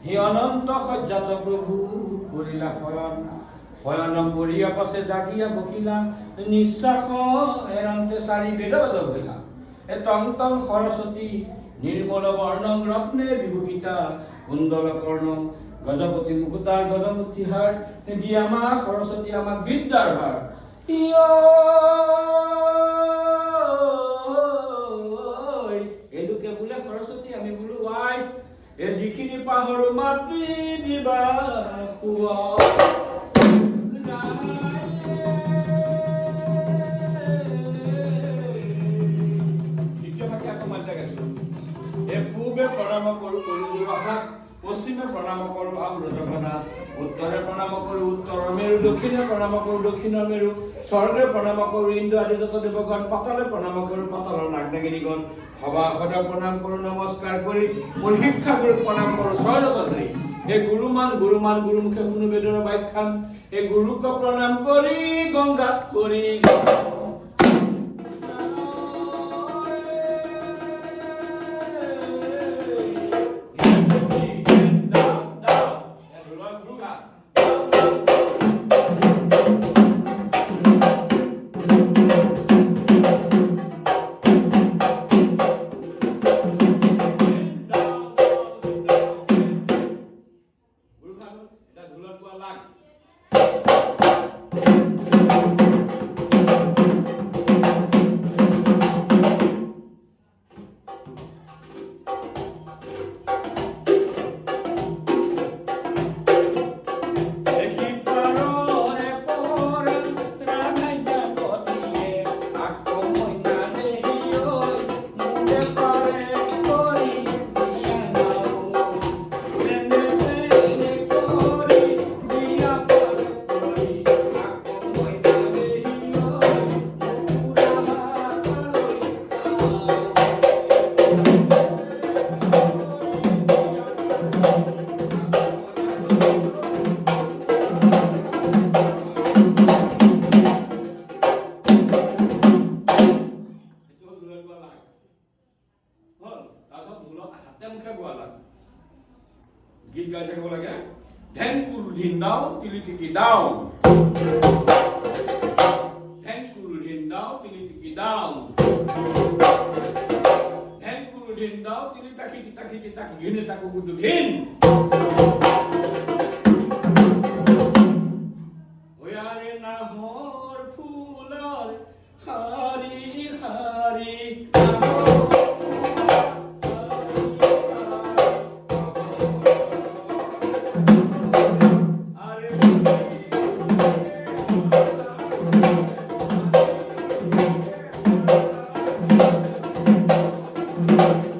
হি অনন্ত সজ্জাত প্রভু করিলা শয়ন শয়ন করিয়া পাশে জাগিয়া বকিলা নিঃশ্বাস এরান্তে সারি বেদবদ হইলা এ টং টং সরস্বতী নির্মল বর্ণং রত্নে বিভূষিতা কুণ্ডল কর্ণম গজপতি মুকুতার গজমুক্তিহার দিয়া মা সরস্বতী আমাক বিদ্যার ভার এলোকে বোলে সৰস্বতী আমি বোলো আই এ যিখিনি পাহৰো মাতি দিবা খুৱা পূবে প্ৰণাম কৰো কলিযুগক পশ্চিমে প্ৰণাম কৰো আৰু জগন্নাথ উত্তৰে প্ৰণাম কৰো উত্তৰ মেৰু দক্ষিণে প্ৰণাম কৰো দক্ষিণ মেৰু স্বৰ্গে প্ৰণাম কৰো ইন্দ্ৰ আদি যত দেৱগণ পাতালে প্ৰণাম কৰো পাতালৰ নাগনাগিনীগণ সভা সদা প্ৰণাম কৰো নমস্কাৰ কৰি মোৰ শিক্ষাগুৰুক প্ৰণাম কৰো স্বৰ্গধৰি হে গুৰুমান গুৰুমুখে শুনো বেদৰ ব্যাখ্যান হে গুৰুক প্ৰণাম কৰি গংগাত কৰি গীত গাই থাকিব লাগে ধ্যান কুল ধিন দাও তিলি টিকি দাও ধ্যান কুল ধিন দাও তিলি টিকি দাও ধ্যান কুল ধিন দাও তিলি তাকি ঘিনে তাকো গুদু ঘিন ওয়ারে নাহর ফুলর হারি হারি Thank you.